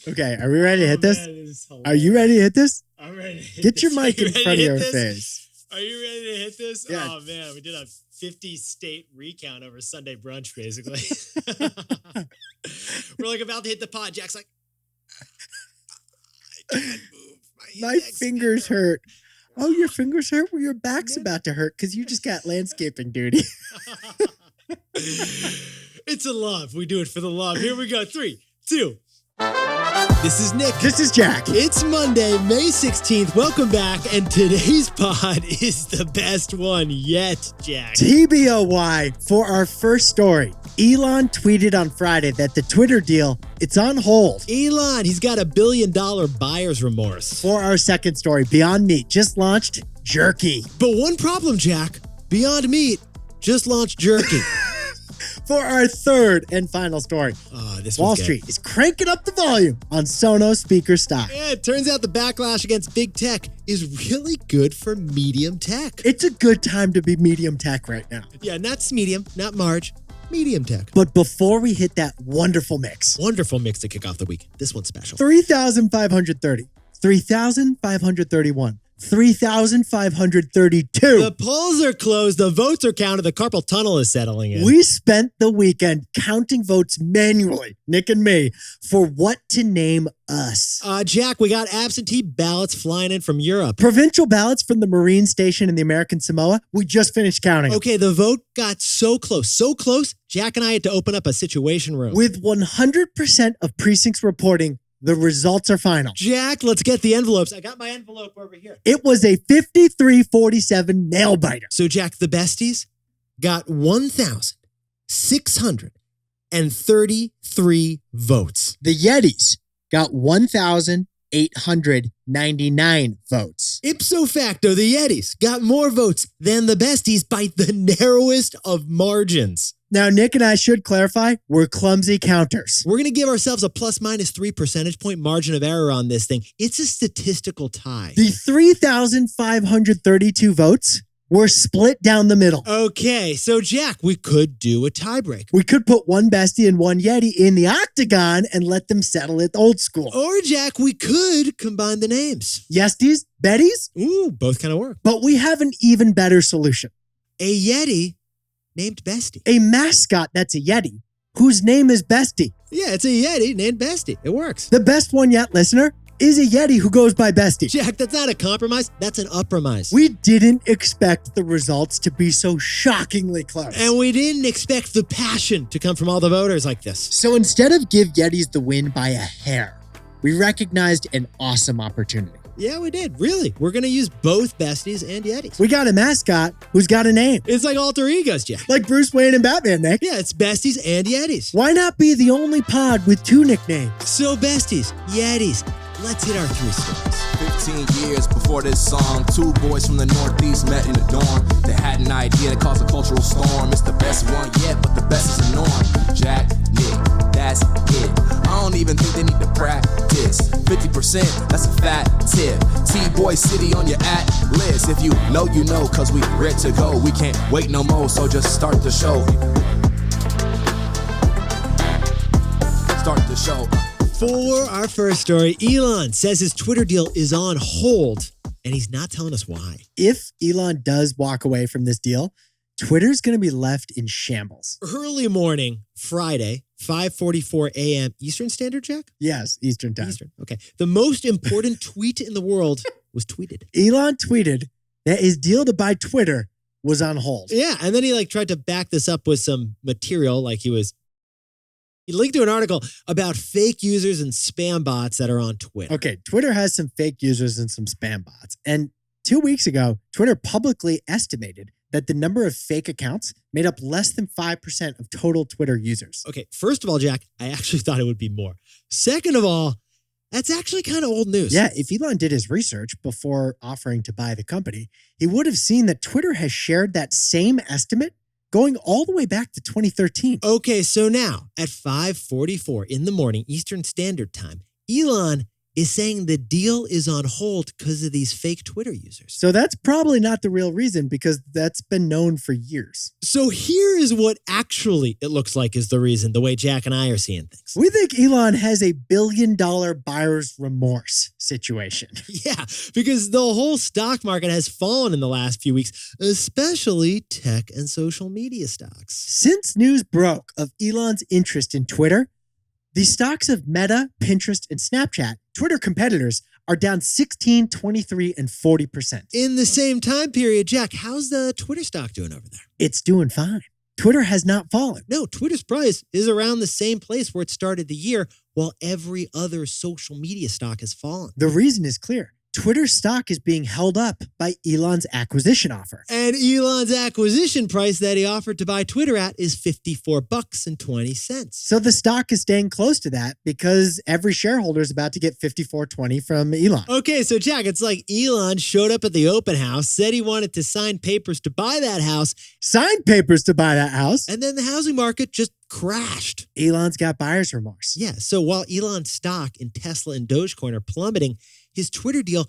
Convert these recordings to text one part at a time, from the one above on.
Okay, are we ready to hit this? Man, this is Are you ready to hit this? I'm ready to hit Get this. your mic Are you in ready front to of your hit this? face. Are you ready to hit this? Yeah. Oh, man. We did a 50-state recount over Sunday brunch, basically. We're like about to hit the pod. Jack's like, I can't move. My index fingers finger." hurt. Oh, your fingers hurt? Well, your back's about to hurt because you just got landscaping duty. It's a love. We do it for the love. Here we go. 3, 2. This is Nick. This is Jack. It's Monday, May 16th. Welcome back. And today's pod is the best one yet, Jack. TBOY for our first story. Elon tweeted on Friday that the Twitter deal, it's on hold. Elon, he's got $1 billion buyer's remorse. For our second story, Beyond Meat just launched jerky. But one problem, Jack. Beyond Meat just launched jerky. For our third and final story, This Wall one's good. Street is cranking up the volume on Sonos speaker stock. Yeah, it turns out the backlash against big tech is really good for medium tech. It's a good time to be medium tech right now. Yeah, not medium, not Marge, medium tech. But before we hit that wonderful mix, Wonderful mix to kick off the week. This one's special. 3,530, 3,531, 3,532. The polls are closed. The votes are counted. The carpal tunnel is settling in. We spent the weekend counting votes manually, Nick and me, for what to name us. Jack, we got absentee ballots flying in from Europe. Provincial ballots from the Marine Station in the American Samoa, we just finished counting. Okay, the vote got so close, Jack and I had to open up a situation room. With 100% of precincts reporting, the results are final. Jack, let's get the envelopes. I got my envelope over here. It was a 53-47 nail biter. So, Jack, the besties got 1,633 votes. The Yetis got 1,899 votes. Ipso facto, the Yetis got more votes than the besties by the narrowest of margins. Now, Nick and I should clarify, we're clumsy counters. We're going to give ourselves a ±3 percentage point margin of error on this thing. It's a statistical tie. The 3,532 votes were split down the middle. Okay, so Jack, we could do a tiebreak. We could put one bestie and one Yeti in the octagon and let them settle it old school. Or, Jack, we could combine the names. Yesties, Betties, Ooh, both kind of work. but we have an even better solution. A Yeti named Bestie. A mascot that's a Yeti, whose name is Bestie. Yeah, it's a Yeti named Bestie. It works. The best one yet, listener, is a Yeti who goes by Bestie. Jack, that's not a compromise. That's an upromise. We didn't expect the results to be so shockingly close. And we didn't expect the passion to come from all the voters like this. So instead of give Yetis the win by a hair, we recognized an awesome opportunity. Yeah, we did. Really. We're going to use both Besties and Yetis. We got a mascot who's got a name. It's like alter egos, Jack. Like Bruce Wayne and Batman, Nick. Yeah, it's Besties and Yetis. Why not be the only pod with two nicknames? So Besties, Yetis, let's hit our 3 stories. 15 years before this song, 2 boys from the Northeast met in the dorm. They had an idea that caused a cultural storm. It's the best one yet, but the best is the norm. Jack, Nick, that's it. I don't even think they need to practice. 50%, that's a fat tip. T-Boy City on your at-list. If you know, you know, cause we ready to go. We can't wait no more, so just start the show. Start the show. For our first story, Elon says his Twitter deal is on hold, and he's not telling us why. If Elon does walk away from this deal, Twitter's going to be left in shambles. Early morning, Friday, 5:44 a.m. Eastern Standard, Jack? Yes, Eastern Time. Eastern. Okay. The most important tweet in the world was tweeted. Elon tweeted that his deal to buy Twitter was on hold. Yeah, and then he tried to back this up with some material, he linked to an article about fake users and spam bots that are on Twitter. Okay, Twitter has some fake users and some spam bots. And 2 weeks ago, Twitter publicly estimated that the number of fake accounts made up less than 5% of total Twitter users. Okay, first of all, Jack, I actually thought it would be more. Second of all, that's actually kind of old news. Yeah, if Elon did his research before offering to buy the company, he would have seen that Twitter has shared that same estimate going all the way back to 2013. Okay, so now at 5:44 in the morning Eastern Standard Time, Elon is saying the deal is on hold because of these fake Twitter users. So that's probably not the real reason because that's been known for years. So here is what actually it looks like is the reason, the way Jack and I are seeing things. We think Elon has a $1 billion buyer's remorse situation. Yeah, because the whole stock market has fallen in the last few weeks, especially tech and social media stocks. Since news broke of Elon's interest in Twitter, the stocks of Meta, Pinterest, and Snapchat, Twitter competitors, are down 16, 23, and 40%. In the same time period, Jack, how's the Twitter stock doing over there? It's doing fine. Twitter has not fallen. No, Twitter's price is around the same place where it started the year, while every other social media stock has fallen. The reason is clear. Twitter's stock is being held up by Elon's acquisition offer. And Elon's acquisition price that he offered to buy Twitter at is $54.20. So the stock is staying close to that because every shareholder is about to get $54.20 from Elon. Okay, so Jack, it's like Elon showed up at the open house, said he wanted to sign papers to buy that house, Signed papers to buy that house. and then the housing market just crashed. Elon's got buyer's remorse. Yeah, so while Elon's stock in Tesla and Dogecoin are plummeting, his Twitter deal,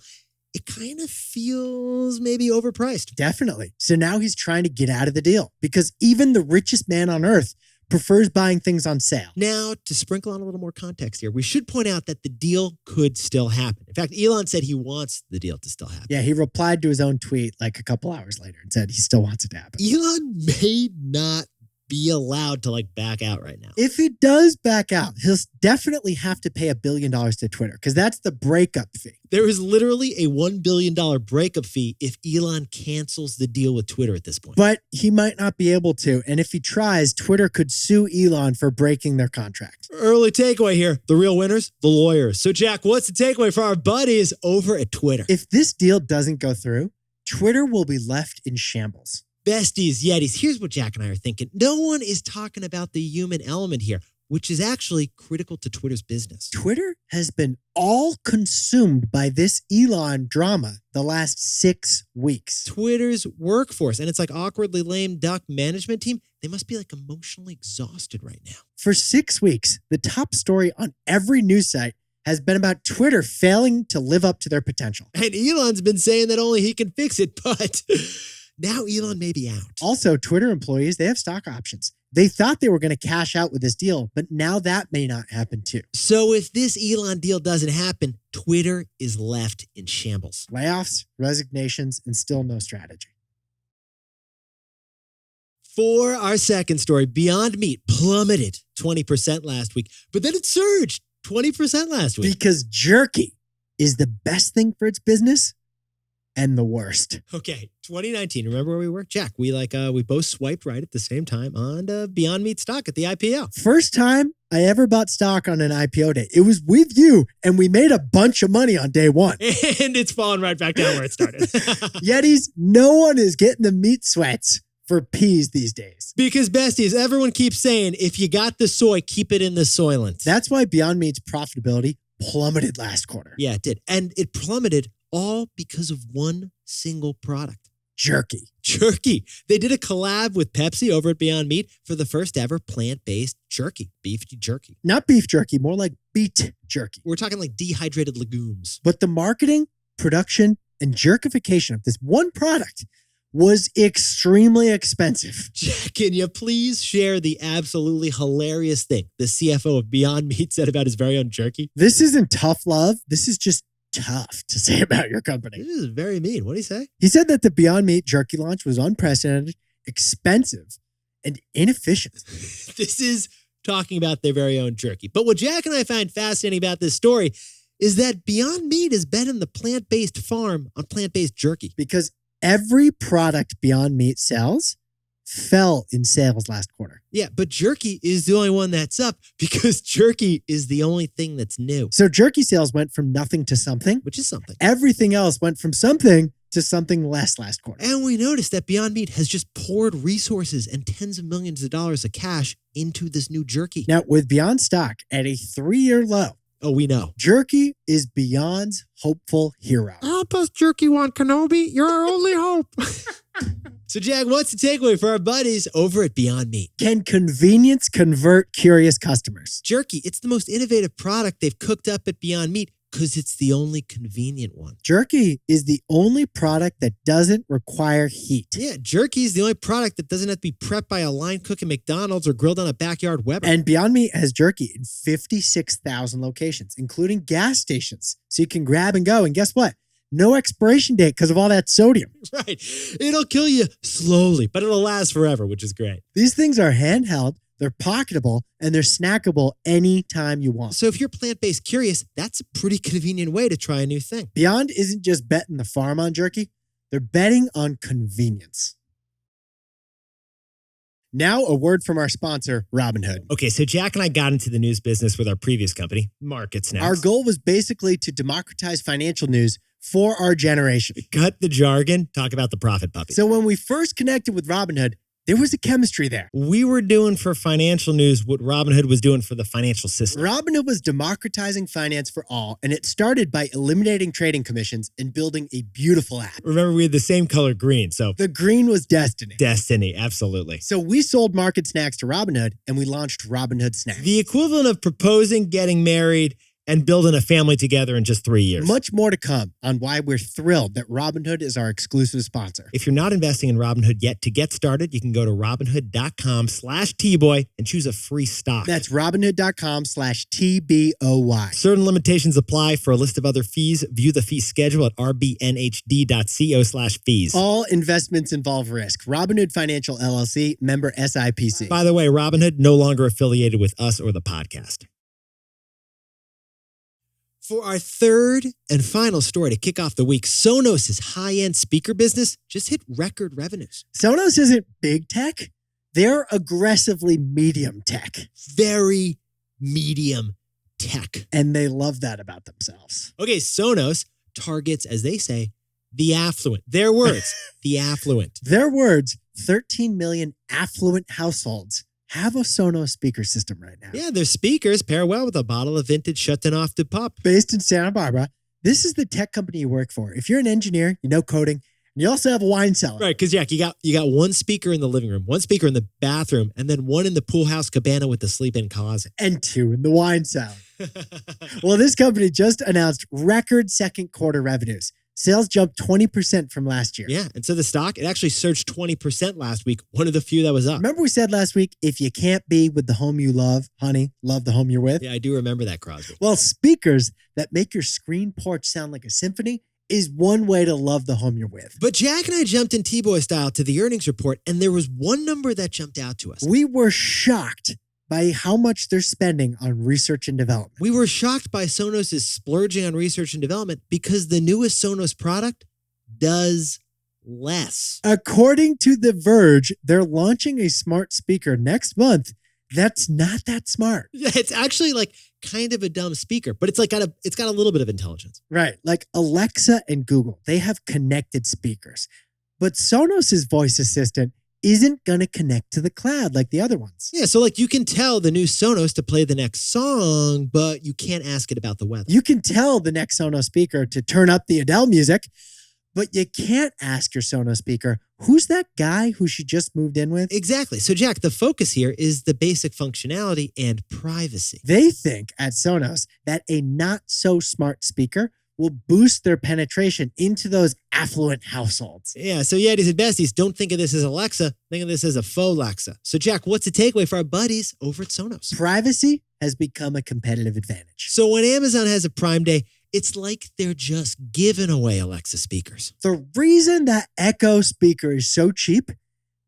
it kind of feels maybe overpriced. Definitely. So now he's trying to get out of the deal because even the richest man on earth prefers buying things on sale. Now, to sprinkle on a little more context here, we should point out that the deal could still happen. In fact, Elon said he wants the deal to still happen. Yeah, he replied to his own tweet like a couple hours later and said he still wants it to happen. Elon may not be allowed to back out right now. If he does back out, he'll definitely have to pay $1 billion to Twitter because that's the breakup fee. There is literally a $1 billion breakup fee if Elon cancels the deal with Twitter at this point. But he might not be able to. And if he tries, Twitter could sue Elon for breaking their contract. Early takeaway here. The real winners, the lawyers. So Jack, what's the takeaway for our buddies over at Twitter? If this deal doesn't go through, Twitter will be left in shambles. Besties, Yetis, here's what Jack and I are thinking. No one is talking about the human element here, which is actually critical to Twitter's business. Twitter has been all consumed by this Elon drama the last 6 weeks. Twitter's workforce, and it's like awkwardly lame duck management team, they must be emotionally exhausted right now. For 6 weeks, the top story on every news site has been about Twitter failing to live up to their potential. And Elon's been saying that only he can fix it, but now Elon may be out. Also, Twitter employees, they have stock options. They thought they were going to cash out with this deal, but now that may not happen too. So if this Elon deal doesn't happen, Twitter is left in shambles. Layoffs, resignations, and still no strategy. For our second story, Beyond Meat plummeted 20% last week, but then it surged 20% last week. Because jerky is the best thing for its business and the worst. Okay, 2019. Remember where we were? Jack, we both swiped right at the same time on Beyond Meat stock at the IPO. First time I ever bought stock on an IPO day. It was with you, and we made a bunch of money on day one. And it's fallen right back down where it started. Yetis, no one is getting the meat sweats for peas these days. Because besties, everyone keeps saying, if you got the soy, keep it in the soylent. That's why Beyond Meat's profitability plummeted last quarter. Yeah, it did. And it plummeted all because of one single product. Jerky. Jerky. They did a collab with Pepsi over at Beyond Meat for the first ever plant-based jerky, beef jerky. Not beef jerky, more like beet jerky. We're talking dehydrated legumes. But the marketing, production, and jerkification of this one product was extremely expensive. Jack, can you please share the absolutely hilarious thing the CFO of Beyond Meat said about his very own jerky? This isn't tough love. This is just tough to say about your company. This is very mean. What did he say? He said that the Beyond Meat jerky launch was unprecedented, expensive, and inefficient. This is talking about their very own jerky. But what Jack and I find fascinating about this story is that Beyond Meat has been in the plant-based farm on plant-based jerky. Because every product Beyond Meat sells fell in sales last quarter. Yeah, but jerky is the only one that's up because jerky is the only thing that's new. So jerky sales went from nothing to something. Which is something. Everything else went from something to something less last quarter. And we noticed that Beyond Meat has just poured resources and tens of millions of dollars of cash into this new jerky. Now, with Beyond stock at a 3-year low, oh, we know. jerky is Beyond's hopeful hero. Help us, Jerky One Kenobi. You're our only hope. So, Jack, what's the takeaway for our buddies over at Beyond Meat? Can convenience convert curious customers? Jerky, it's the most innovative product they've cooked up at Beyond Meat Because it's the only convenient one. Jerky is the only product that doesn't require heat. Yeah, jerky is the only product that doesn't have to be prepped by a line cook at McDonald's or grilled on a backyard Weber. And Beyond Meat has jerky in 56,000 locations, including gas stations. So you can grab and go. And guess what? No expiration date because of all that sodium. Right. It'll kill you slowly, but it'll last forever, which is great. These things are handheld, they're pocketable, and they're snackable anytime you want. So if you're plant-based curious, that's a pretty convenient way to try a new thing. Beyond isn't just betting the farm on jerky, they're betting on convenience. Now, a word from our sponsor, Robinhood. Okay, so Jack and I got into the news business with our previous company, Markets Next. Our goal was basically to democratize financial news for our generation. Cut the jargon, talk about the profit puppy. So when we first connected with Robinhood, there was a chemistry there. We were doing for financial news what Robinhood was doing for the financial system. Robinhood was democratizing finance for all, and it started by eliminating trading commissions and building a beautiful app. Remember, we had the same color green, so The green was destiny. destiny, absolutely. So we sold Market Snacks to Robinhood, and we launched Robinhood Snacks. The equivalent of proposing, getting married, and building a family together in just 3 years. Much more to come on why we're thrilled that Robinhood is our exclusive sponsor. If you're not investing in Robinhood yet, to get started, you can go to Robinhood.com/TBoy and choose a free stock. That's Robinhood.com/TBOY. Certain limitations apply. For a list of other fees, view the fee schedule at rbnhd.co/fees. All investments involve risk. Robinhood Financial LLC, member SIPC. By the way, Robinhood no longer affiliated with us or the podcast. For our third and final story to kick off the week, Sonos' high-end speaker business just hit record revenues. Sonos isn't big tech. They're aggressively medium tech. Very medium tech. And they love that about themselves. Okay, Sonos targets, as they say, the affluent. Their words, the affluent. Their words, 13 million affluent households have a Sonos speaker system right now. Yeah, their speakers pair well with a bottle of vintage Shutton Off to Pup. Based in Santa Barbara, this is the tech company you work for. If you're an engineer, you know coding, and you also have a wine cellar. Right, because Jack, you got one speaker in the living room, one speaker in the bathroom, and then one in the pool house cabana with the sleep-in closet. And 2 in the wine cellar. Well, this company just announced record second quarter revenues. Sales jumped 20% from last year. Yeah, and so the stock, it actually surged 20% last week, one of the few that was up. Remember we said last week, if you can't be with the home you love, honey, love the home you're with? Yeah, I do remember that, Crosby. Well, speakers that make your screen porch sound like a symphony is one way to love the home you're with. But Jack and I jumped in T-Boy style to the earnings report, and there was one number that jumped out to us. We were shocked by how much they're spending on research and development. We were shocked by Sonos' splurging on research and development because the newest Sonos product does less. According to The Verge, they're launching a smart speaker next month that's not that smart. Yeah, it's actually like kind of a dumb speaker, but it's got a little bit of intelligence. Right. Like Alexa and Google, they have connected speakers. But Sonos' voice assistant isn't going to connect to the cloud like the other ones. Yeah, so like you can tell the new Sonos to play the next song, but you can't ask it about the weather. You can tell the next Sonos speaker to turn up the Adele music, but you can't ask your Sonos speaker, who's that guy who she just moved in with? Exactly. So Jack, the focus here is the basic functionality and privacy. They think at Sonos that a not so smart speaker will boost their penetration into those affluent households. Yeah, so Yetis and Besties, don't think of this as Alexa, think of this as a faux Alexa. So Jack, what's the takeaway for our buddies over at Sonos? Privacy has become a competitive advantage. So when Amazon has a Prime Day, it's like they're just giving away Alexa speakers. The reason that Echo speaker is so cheap,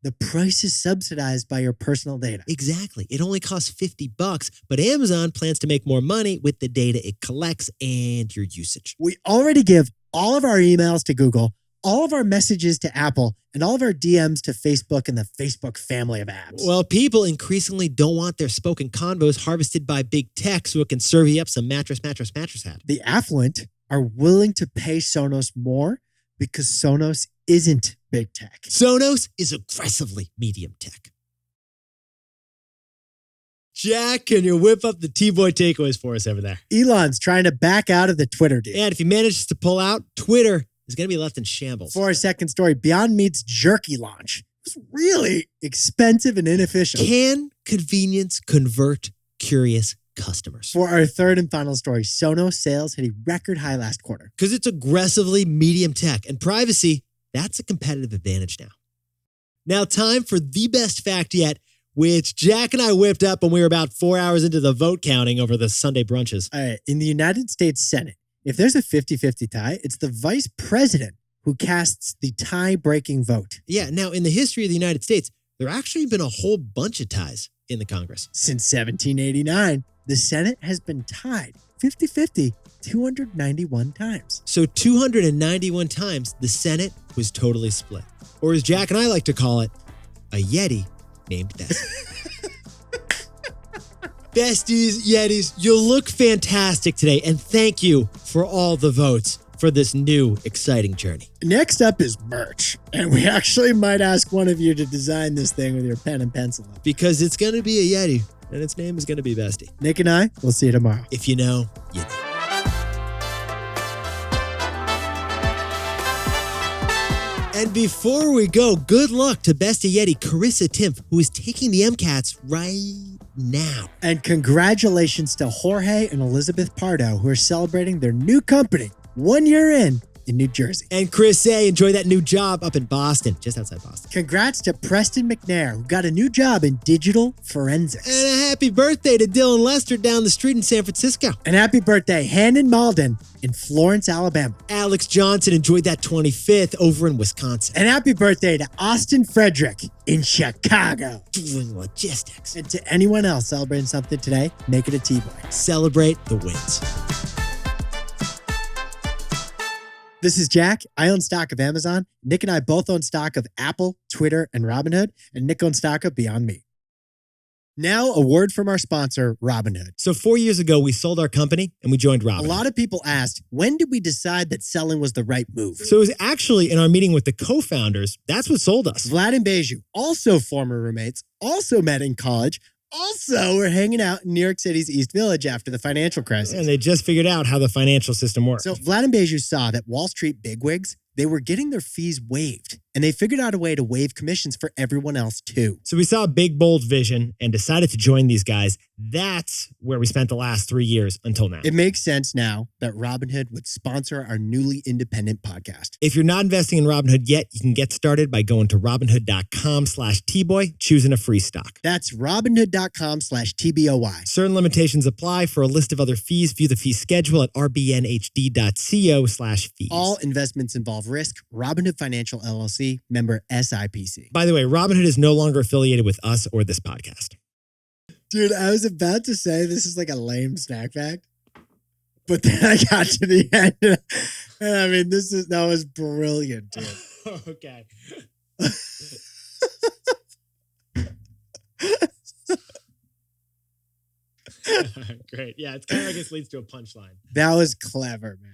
the price is subsidized by your personal data. Exactly. It only costs $50, but Amazon plans to make more money with the data it collects and your usage. We already give all of our emails to Google, all of our messages to Apple, and all of our DMs to Facebook and the Facebook family of apps. Well, people increasingly don't want their spoken convos harvested by big tech so it can serve you up some mattress hat. The affluent are willing to pay Sonos more because Sonos isn't big tech. Sonos is aggressively medium tech. Jack, can you whip up the T-Boy takeaways for us over there? Elon's trying to back out of the Twitter deal. And if he manages to pull out, Twitter is going to be left in shambles. For our second story, Beyond Meat's jerky launch was really expensive and inefficient. Can convenience convert curious customers. For our third and final story, Sonos sales hit a record high last quarter. Because it's aggressively medium tech, and privacy, that's a competitive advantage now. Now, time for the best fact yet, which Jack and I whipped up when we were about 4 hours into the vote counting over the Sunday brunches. All right, in the United States Senate, if there's a 50-50 tie, it's the vice president who casts the tie-breaking vote. Yeah, now in the history of the United States, there actually been a whole bunch of ties in the Congress. Since 1789, the Senate has been tied 50-50 291 times. So 291 times, the Senate was totally split. Or as Jack and I like to call it, a Yeti named Bestie. Besties, Yetis, you look fantastic today, and thank you for all the votes for this new, exciting journey. Next up is merch, and we actually might ask one of you to design this thing with your pen and pencil. Because it's going to be a Yeti, and its name is going to be Bestie. Nick and I, we'll see you tomorrow. If you know, you know. And before we go, good luck to Bestie Yeti Carissa Timpf, who is taking the MCATs right now. And congratulations to Jorge and Elizabeth Pardo, who are celebrating their new company 1 year in New Jersey. And Chris A., enjoy that new job up in Boston, just outside Boston. Congrats to Preston McNair, who got a new job in digital forensics. And a happy birthday to Dylan Lester down the street in San Francisco. And happy birthday, Hannon Malden in Florence, Alabama. Alex Johnson enjoyed that 25th over in Wisconsin. And happy birthday to Austin Frederick in Chicago. Doing logistics. And to anyone else celebrating something today, make it a T-Boy. Celebrate the wins. This is Jack. I own stock of Amazon. Nick and I both own stock of Apple, Twitter, and Robinhood. And Nick owns stock of Beyond Meat. Now, a word from our sponsor, Robinhood. So 4 years ago, we sold our company and we joined Robinhood. A lot of people asked, when did we decide that selling was the right move? So it was actually in our meeting with the co-founders, that's what sold us. Vlad and Beju, also former roommates, also met in college, also were hanging out in New York City's East Village after the financial crisis. And they just figured out how the financial system works. So Vlad and Beju saw that Wall Street bigwigs, they were getting their fees waived. And they figured out a way to waive commissions for everyone else too. So we saw a big, bold vision and decided to join these guys. That's where we spent the last 3 years until now. It makes sense now that Robinhood would sponsor our newly independent podcast. If you're not investing in Robinhood yet, you can get started by going to Robinhood.com/Tboy, choosing a free stock. That's Robinhood.com/TBOY. Certain limitations apply. For a list of other fees, view the fee schedule at rbnhd.co/fees. All investments involve risk. Robinhood Financial LLC, member SIPC. By the way, Robinhood is no longer affiliated with us or this podcast. Dude, I was about to say this is like a lame snack fact, but then I got to the end. And I mean, that was brilliant, dude. Okay. Great. Yeah, it's kind of like this leads to a punchline. That was clever, man.